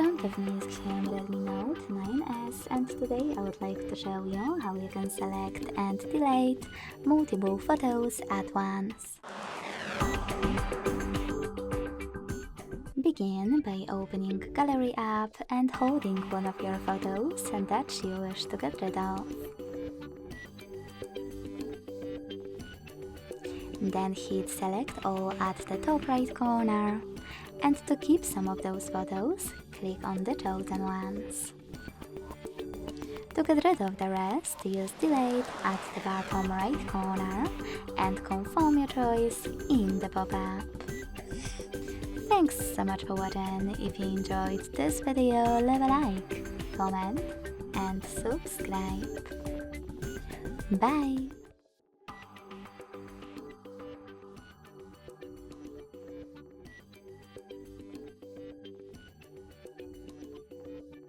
front of me is Xiaomi Redmi Note 9S, and today I would like to show you how you can select and delete multiple photos at once. Begin by opening Gallery app and holding one of your photos that you wish to get rid of. Then hit Select All at the top right corner, and to keep some of those photos, click on the chosen ones. To get rid of the rest, use Delete at the bottom right corner and confirm your choice in the pop-up. Thanks so much for watching. If you enjoyed this video, leave a like, comment and subscribe. Bye!